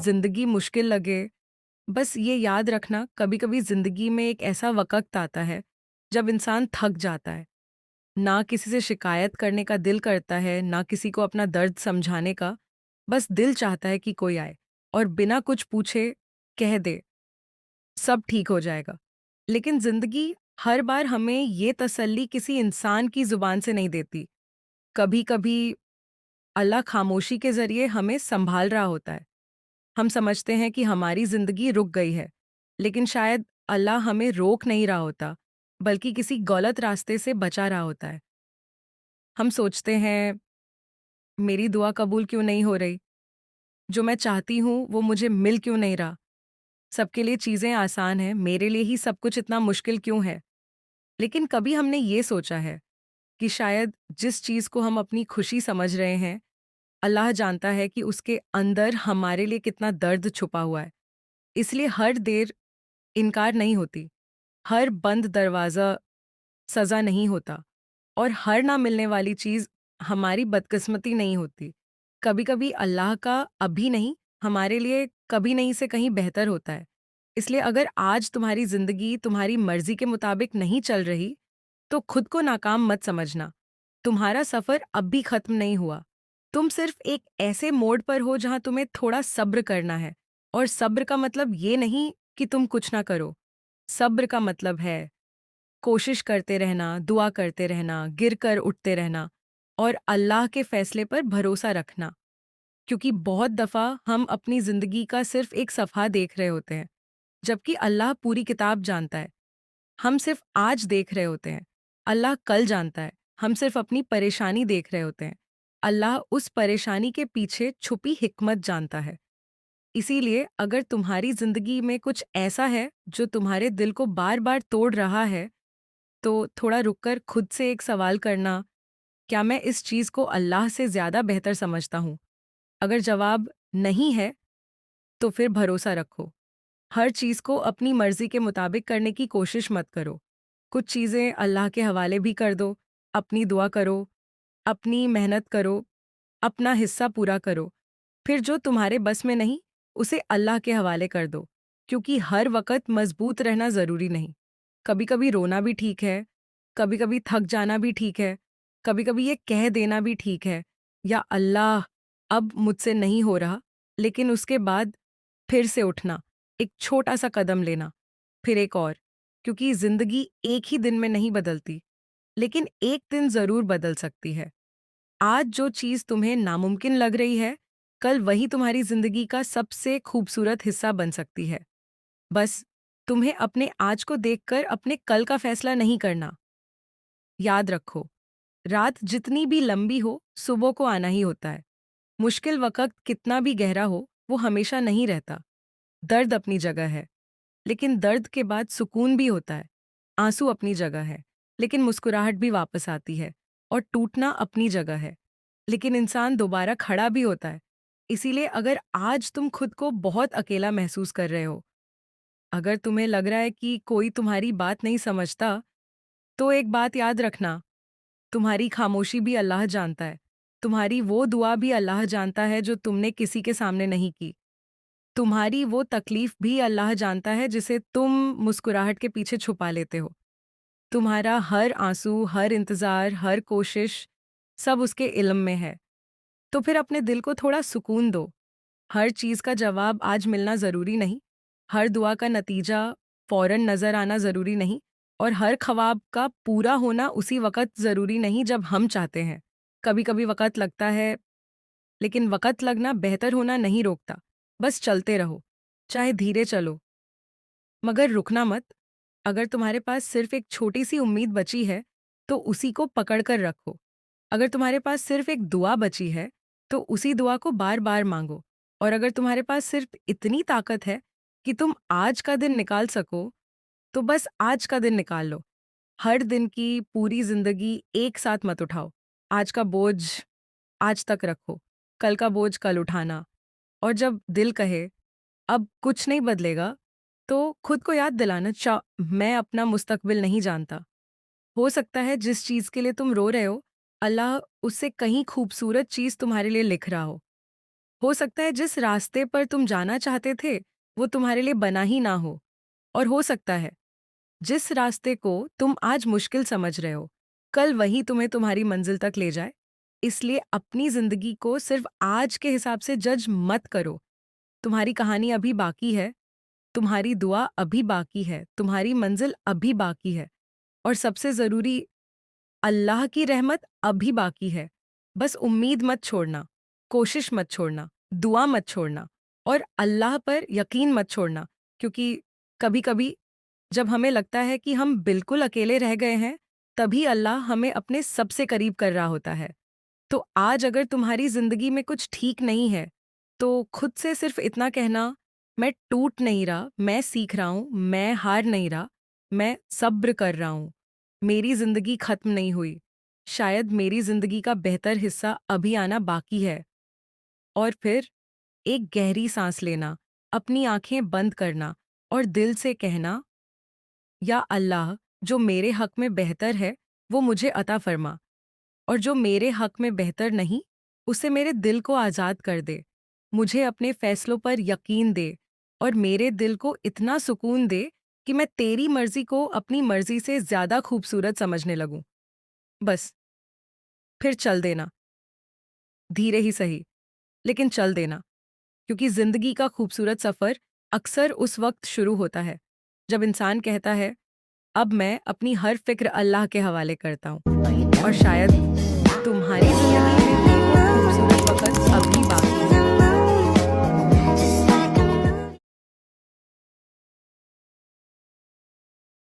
जिंदगी मुश्किल लगे, बस ये याद रखना कभी-कभी जिंदगी में एक ऐसा वक़्त आता है जब इंसान थक जाता है। ना किसी से शिकायत करने का दिल करता है, ना किसी को अपना दर्द समझाने का, बस दिल चाहता है कि कोई आए और बिना कुछ पूछे कह दे, सब ठीक हो जाएगा। लेकिन ज़िंदगी हर बार हमें ये तसल्ली किसी इंसान की ज़ुबान से नहीं देती। कभी-कभी अल्लाह खामोशी के ज़रिए हमें सँभाल रहा होता है। हम समझते हैं कि हमारी ज़िंदगी रुक गई है, लेकिन शायद अल्लाह हमें रोक नहीं रहा होता, बल्कि किसी गलत रास्ते से बचा रहा होता है। हम सोचते हैं, मेरी दुआ कबूल क्यों नहीं हो रही? जो मैं चाहती हूँ, वो मुझे मिल क्यों नहीं रहा? सबके लिए चीज़ें आसान हैं, मेरे लिए ही सब कुछ इतना मुश्किल क्यों है? लेकिन कभी हमने ये सोचा है कि शायद जिस चीज़ को हम अपनी खुशी समझ रहे हैं, अल्लाह जानता है कि उसके अंदर हमारे लिए कितना दर्द छुपा हुआ है। इसलिए हर देर इनकार नहीं होती, हर बंद दरवाज़ा सज़ा नहीं होता और हर ना मिलने वाली चीज़ हमारी बदकिस्मती नहीं होती। कभी-कभी अल्लाह का अभी नहीं, हमारे लिए कभी नहीं से कहीं बेहतर होता है। इसलिए अगर आज तुम्हारी ज़िंदगी तुम्हारी मर्ज़ी के मुताबिक नहीं चल रही, तो खुद को नाकाम मत समझना। तुम्हारा सफ़र अब भी ख़त्म नहीं हुआ। तुम सिर्फ़ एक ऐसे मोड़ पर हो जहाँ तुम्हें थोड़ा सब्र करना है और सब्र का मतलब ये नहीं कि तुम कुछ ना करो। सब्र का मतलब है कोशिश करते रहना, दुआ करते रहना, गिर कर उठते रहना और अल्लाह के फ़ैसले पर भरोसा रखना। क्योंकि बहुत दफ़ा हम अपनी ज़िंदगी का सिर्फ़ एक सफ़हा देख रहे होते हैं, जबकि अल्लाह पूरी किताब जानता है। हम सिर्फ़ आज देख रहे होते हैं, अल्लाह कल जानता है। हम सिर्फ़ अपनी परेशानी देख रहे होते हैं, अल्लाह उस परेशानी के पीछे छुपी हिकमत जानता है। इसीलिए अगर तुम्हारी ज़िंदगी में कुछ ऐसा है, जो तुम्हारे दिल को बार-बार तोड़ रहा है, तो थोड़ा रुककर खुद से एक सवाल करना, क्या मैं इस चीज़ को अल्लाह से ज़्यादा बेहतर समझता हूँ? अगर जवाब नहीं है, तो फिर भरोसा रखो। हर चीज़ को अपनी मर्ज़ी के मुताबिक करने की कोशिश मत करो। कुछ चीज़ें अल्लाह के हवाले भी कर दो, अपनी दुआ करो, अपनी मेहनत करो, अपना हिस्सा पूरा करो। फिर जो तुम्हारे बस में नहीं, उसे अल्लाह के हवाले कर दो, क्योंकि हर वक़्त मज़बूत रहना ज़रूरी नहीं। कभी-कभी रोना भी ठीक है, कभी-कभी थक जाना भी ठीक है, कभी-कभी ये कह देना भी ठीक है, या अल्लाह अब मुझसे नहीं हो रहा, लेकिन उसके बाद फिर से उठना, एक छोटा-सा कदम लेना, फिर एक और, क्योंकि ज़िंदगी एक ही दिन में नहीं बदलती, लेकिन एक दिन ज़रूर बदल सकती है। आज जो चीज़ तुम्हें नामुमकिन लग रही है, कल वही तुम्हारी ज़िंदगी का सबसे खूबसूरत हिस्सा बन सकती है। बस तुम्हें अपने आज को देखकर अपने कल का फैसला नहीं करना। याद रखो, रात जितनी भी लंबी हो, सुबह को आना ही होता है। मुश्किल वक़्त कितना भी गहरा हो, वो हमेशा नहीं रहता। दर्द अपनी जगह है, लेकिन दर्द के बाद सुकून भी होता है। आँसू अपनी जगह है, लेकिन मुस्कुराहट भी वापस आती है और टूटना अपनी जगह है, लेकिन इंसान दोबारा खड़ा भी होता है। इसीलिए अगर आज तुम खुद को बहुत अकेला महसूस कर रहे हो, अगर तुम्हें लग रहा है कि कोई तुम्हारी बात नहीं समझता, तो एक बात याद रखना, तुम्हारी खामोशी भी अल्लाह जानता है। तुम्हारी वो दुआ भी अल्लाह जानता है जो तुमने किसी के सामने नहीं की। तुम्हारी वो तकलीफ़ भी अल्लाह जानता है जिसे तुम मुस्कुराहट के पीछे छुपा लेते हो। तुम्हारा हर आँसू, हर इंतज़ार, हर कोशिश, सब उसके इल्म में है। तो फिर अपने दिल को थोड़ा सुकून दो। हर चीज़ का जवाब आज मिलना ज़रूरी नहीं, हर दुआ का नतीजा फ़ौरन नज़र आना ज़रूरी नहीं और हर ख़वाब का पूरा होना उसी वक़्त ज़रूरी नहीं जब हम चाहते हैं। कभी-कभी वक़्त लगता है, लेकिन वक़्त लगना बेहतर होना नहीं रोकता। बस चलते रहो, चाहे धीरे चलो, मगर रुकना मत। अगर तुम्हारे पास सिर्फ़ एक छोटी-सी उम्मीद बची है, तो उसी को पकड़ कर रखो। अगर तुम्हारे पास सिर्फ़ एक दुआ बची है, तो उसी दुआ को बार-बार माँगो। और अगर तुम्हारे पास सिर्फ़ इतनी ताकत है कि तुम आज का दिन निकाल सको, तो बस आज का दिन निकाल लो। हर दिन की पूरी ज़िंदगी एक साथ मत उठाओ। आज का बोझ आज तक रखो, कल का बोझ कल उठाना। और जब दिल कहे, अब कुछ नहीं बदलेगा, तो खुद को याद दिलाना मैं अपना मुस्तकबिल नहीं जानता। हो सकता है जिस चीज़ के लिए तुम रो रहे हो, अल्लाह उससे कहीं खूबसूरत चीज़ तुम्हारे लिए लिख रहा हो। हो सकता है जिस रास्ते पर तुम जाना चाहते थे वो तुम्हारे लिए बना ही ना हो। और हो सकता है जिस रास्ते को तुम आज मुश्किल समझ रहे हो, कल वही तुम्हें तुम्हारी मंजिल तक ले जाए। इसलिए अपनी जिंदगी को सिर्फ आज के हिसाब से जज मत करो। तुम्हारी कहानी अभी बाकी है, तुम्हारी दुआ अभी बाकी है, तुम्हारी मंजिल अभी बाकी है। और सबसे जरूरी, अल्लाह की रहमत अभी बाकी है। बस उम्मीद मत छोड़ना, कोशिश मत छोड़ना, दुआ मत छोड़ना और अल्लाह पर यकीन मत छोड़ना। क्योंकि कभी-कभी जब हमें लगता है कि हम बिल्कुल अकेले रह गए हैं, तभी अल्लाह हमें अपने सबसे करीब कर रहा होता है। तो आज अगर तुम्हारी जिंदगी में कुछ ठीक नहीं है, तो खुद से सिर्फ इतना कहना, मैं टूट नहीं रहा, मैं सीख रहा हूँ, मैं हार नहीं रहा, मैं सब्र कर रहा हूँ। मेरी जिंदगी खत्म नहीं हुई, शायद मेरी जिंदगी का बेहतर हिस्सा अभी आना बाकी है। और फिर एक गहरी सांस लेना, अपनी आंखें बंद करना और दिल से कहना, या अल्लाह, जो मेरे हक में बेहतर है वो मुझे अता फरमा, और जो मेरे हक में बेहतर नहीं उसे मेरे दिल को आज़ाद कर दे। मुझे अपने फैसलों पर यकीन दे और मेरे दिल को इतना सुकून दे कि मैं तेरी मर्जी को अपनी मर्जी से ज़्यादा खूबसूरत समझने लगूं। बस फिर चल देना, धीरे ही सही, लेकिन चल देना। क्योंकि ज़िंदगी का खूबसूरत सफ़र अक्सर उस वक्त शुरू होता है जब इंसान कहता है, अब मैं अपनी हर फिक्र अल्लाह के हवाले करता हूँ। और शायद तुम्हारी ज़िंदगी में भी वो खूबसूरत वक़्त अभी